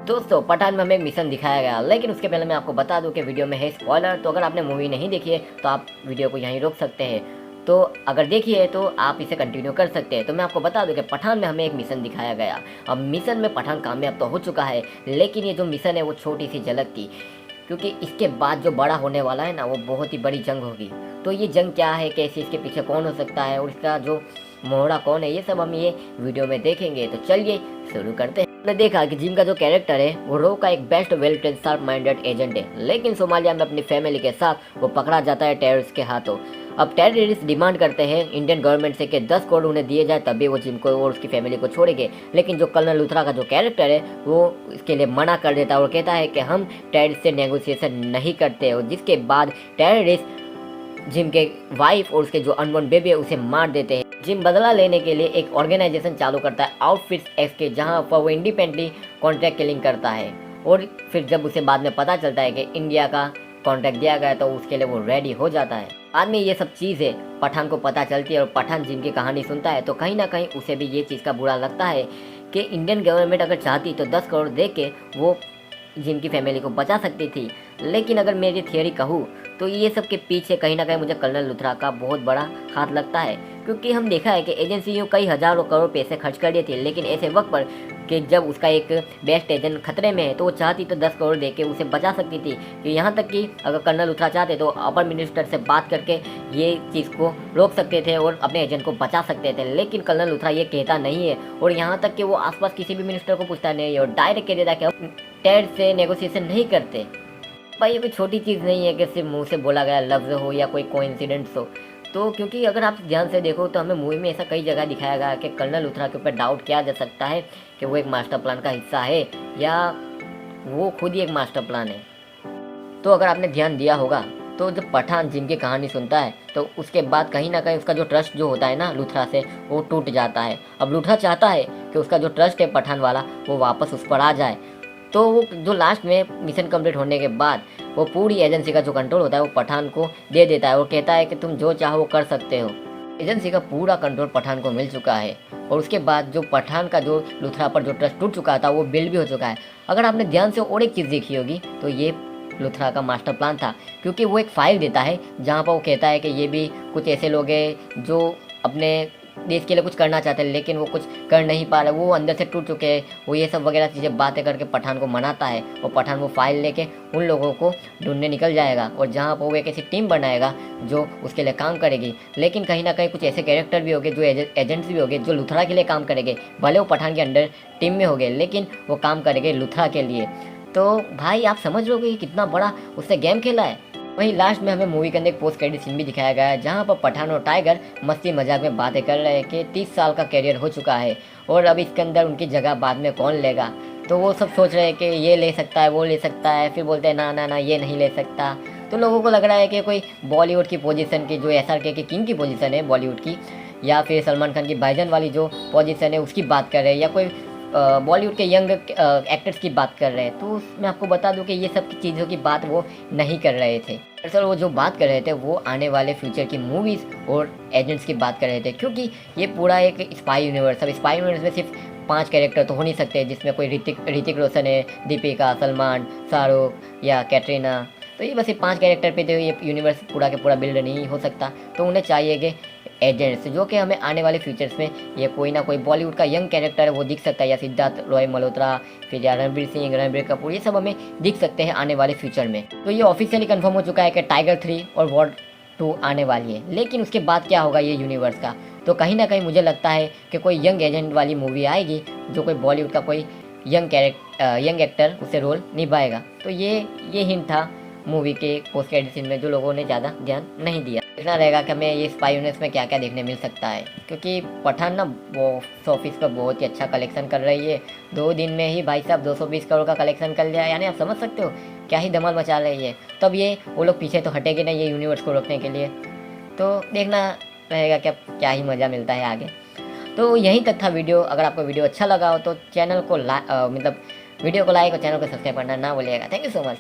दोस्तों पठान में हमें एक मिशन दिखाया गया, लेकिन उसके पहले मैं आपको बता दूं कि वीडियो में है स्पॉइलर। तो अगर आपने मूवी नहीं देखी है तो आप वीडियो को यहीं रोक सकते हैं। तो अगर देखी है तो आप इसे कंटिन्यू कर सकते हैं। तो मैं आपको बता दूं कि पठान में हमें एक मिशन दिखाया गया। अब मिशन में पठान कामयाब तो हो चुका है, लेकिन ये जो मिशन है वो छोटी सी झलक थी, क्योंकि इसके बाद जो बड़ा होने वाला है ना वो बहुत ही बड़ी जंग होगी। तो ये जंग क्या है, कैसे, इसके पीछे कौन हो सकता है और इसका जो मोहरा कौन है, ये सब हम ये वीडियो में देखेंगे। तो चलिए शुरू करते हैं। हमने देखा कि जिम का जो कैरेक्टर है वो रो का एक best well train sharp minded agent है, लेकिन सोमालिया में अपनी फैमिली के साथ वो पकड़ा जाता है टेररिस्ट के हाथों। अब टेररिस्ट डिमांड करते हैं इंडियन गवर्नमेंट से कि 10 करोड़ उन्हें दिए जाए, तभी वो जिम को और उसकी फैमिली को छोड़ेंगे। लेकिन जो कर्नल लूथरा का जो कैरेक्टर है वो इसके लिए मना कर देता है और कहता है कि हम टेररिस्ट से नेगोशिएशन नहीं करते। और जिसके बाद टेररिस्ट जिम के वाइफ और उसके जो अनबॉर्न बेबी है उसे मार देते हैं। जिम बदला लेने के लिए एक ऑर्गेनाइजेशन चालू करता है आउटफिट्स एक्स के, जहां पर वो इंडिपेंडेंटली कॉन्ट्रैक्ट किलिंग करता है। और फिर जब उसे बाद में पता चलता है कि इंडिया का कॉन्ट्रैक्ट दिया गया है तो उसके लिए वो रेडी हो जाता है। बाद में ये सब चीज़ें पठान को पता चलती है और पठान जिम की कहानी सुनता है तो कहीं ना कहीं उसे भी ये चीज़ का बुरा लगता है कि इंडियन गवर्नमेंट अगर चाहती तो 10 करोड़ दे के वो जिम की फैमिली को बचा सकती थी। लेकिन अगर मेरी थियोरी कहूँ तो ये सब के पीछे कहीं ना कहीं मुझे कर्नल लूथरा का बहुत बड़ा हाथ लगता है, क्योंकि हम देखा है कि एजेंसी कई हजारों करोड़ पैसे खर्च कर दिए थे, लेकिन ऐसे वक्त पर कि जब उसका एक बेस्ट एजेंट खतरे में है तो वो चाहती तो 10 करोड़ देके उसे बचा सकती थी। कि यहाँ तक कि अगर कर्नल लूथरा चाहते तो अपर मिनिस्टर से बात करके ये चीज़ को रोक सकते थे और अपने एजेंट को बचा सकते थे। लेकिन कर्नल लूथरा ये कहता नहीं है और यहाँ तक कि वो आसपास किसी भी मिनिस्टर को पूछता नहीं है और डायरेक्ट कह देता है कि टेड से नेगोशिएशन नहीं करते। भाई ये कोई छोटी चीज़ नहीं है कि सिर्फ मुंह से बोला गया लफ्ज़ हो या कोई कोइंसिडेंस हो। तो क्योंकि अगर आप ध्यान से देखो तो हमें मूवी में ऐसा कई जगह दिखाया गया है कि कर्नल लूथरा के ऊपर डाउट किया जा सकता है कि वो एक मास्टर प्लान का हिस्सा है या वो खुद ही एक मास्टर प्लान है। तो अगर आपने ध्यान दिया होगा तो जब पठान जिम की कहानी सुनता है तो उसके बाद कहीं ना कहीं उसका जो ट्रस्ट जो होता है ना लूथरा से वो टूट जाता है। अब लूथरा चाहता है कि उसका जो ट्रस्ट है पठान वाला वो वापस उस पर आ जाए। तो वो जो लास्ट में मिशन कंप्लीट होने के बाद वो पूरी एजेंसी का जो कंट्रोल होता है वो पठान को दे देता है और कहता है कि तुम जो चाहो वो कर सकते हो। एजेंसी का पूरा कंट्रोल पठान को मिल चुका है और उसके बाद जो पठान का जो लूथरा पर जो ट्रस्ट टूट चुका था वो बिल्ड भी हो चुका है। अगर आपने ध्यान से और एक चीज़ देखी होगी तो ये लूथरा का मास्टर प्लान था, क्योंकि वो एक फाइल देता है जहाँ पर वो कहता है कि ये भी कुछ ऐसे लोग हैं जो अपने देश के लिए कुछ करना चाहते हैं लेकिन वो कुछ कर नहीं पा रहे, वो अंदर से टूट चुके हैं। वो ये सब वगैरह चीज़ें बातें करके पठान को मनाता है और पठान वो फाइल लेके उन लोगों को ढूंढने निकल जाएगा और जहाँ पर वो एक ऐसी टीम बनाएगा जो उसके लिए काम करेगी। लेकिन कहीं ना कहीं कुछ ऐसे कैरेक्टर भी होंगे जो एजेंट्स भी होंगे जो लूथरा के लिए काम करेंगे, भले वो पठान के अंडर टीम में हो गए लेकिन वो काम करेंगे लूथरा के लिए। तो भाई आप समझ लो कि कितना बड़ा उससे गेम खेला है। वहीं लास्ट में हमें मूवी के अंदर एक पोस्ट क्रेडिट सीन भी दिखाया गया है जहां पर पठान और टाइगर मस्ती मजाक में बातें कर रहे हैं कि 30 साल का कैरियर हो चुका है और अब इसके अंदर उनकी जगह बाद में कौन लेगा। तो वो सब सोच रहे हैं कि ये ले सकता है, वो ले सकता है, फिर बोलते हैं ना ना ना ये नहीं ले सकता। तो लोगों को लग रहा है कि कोई बॉलीवुड की पोजीशन की जो SRK की किंग की पोजीशन है बॉलीवुड की, या फिर सलमान खान की भाईजान वाली जो पोजीशन है उसकी बात कर रहे हैं, या कोई बॉलीवुड के यंग एक्टर्स की बात कर रहे हैं। तो मैं आपको बता दूं कि ये सब की चीज़ों की बात वो नहीं कर रहे थे। दरअसल वो जो बात कर रहे थे वो आने वाले फ्यूचर की मूवीज़ और एजेंट्स की बात कर रहे थे, क्योंकि ये पूरा एक स्पाई यूनिवर्स। अब स्पाई यूनिवर्स में सिर्फ 5 कैरेक्टर तो हो नहीं सकते, जिसमें कोई ऋतिक रोशन है, दीपिका, सलमान, शाहरुख या कैटरीना। तो ये बस ये 5 कैरेक्टर पे तो ये यूनिवर्स पूरा के पूरा बिल्ड नहीं हो सकता। तो उन्हें चाहिए कि एजेंट्स जो कि हमें आने वाले फ्यूचर्स में ये कोई ना कोई बॉलीवुड का यंग कैरेक्टर है वो दिख सकता है, या सिद्धार्थ रॉय मल्होत्रा, फिर या रणवीर सिंह, रणबीर कपूर, ये सब हमें दिख सकते हैं आने वाले फ्यूचर में। तो ये ऑफिशियली कंफर्म हो चुका है कि टाइगर 3 और वॉर 2 आने वाली है। लेकिन उसके बाद क्या होगा ये यूनिवर्स का, तो कहीं ना कहीं मुझे लगता है कि कोई यंग एजेंट वाली मूवी आएगी जो कोई बॉलीवुड का कोई यंग एक्टर उससे रोल निभाएगा। तो ये हिंट था मूवी के पोस्ट क्रेडिट सीन में जो लोगों ने ज़्यादा ध्यान नहीं दिया। देखना रहेगा कि हमें ये स्पाई यूनिवर्स में क्या क्या देखने मिल सकता है, क्योंकि पठान ना बॉक्स ऑफिस पर बहुत ही अच्छा कलेक्शन कर रही है। 2 दिन में ही भाई साहब 220 करोड़ का कलेक्शन कर लिया, यानी आप समझ सकते हो क्या ही धमाल मचा रही है। तब ये वो लोग पीछे तो हटेंगे नहीं ये यूनिवर्स को रोकने के लिए। तो देखना रहेगा क्या ही मज़ा मिलता है आगे। तो यहीं तक था वीडियो। अगर आपको वीडियो अच्छा लगा हो तो चैनल को वीडियो को लाइक और चैनल को सब्सक्राइब करना ना भूलिएगा। Thank you so much.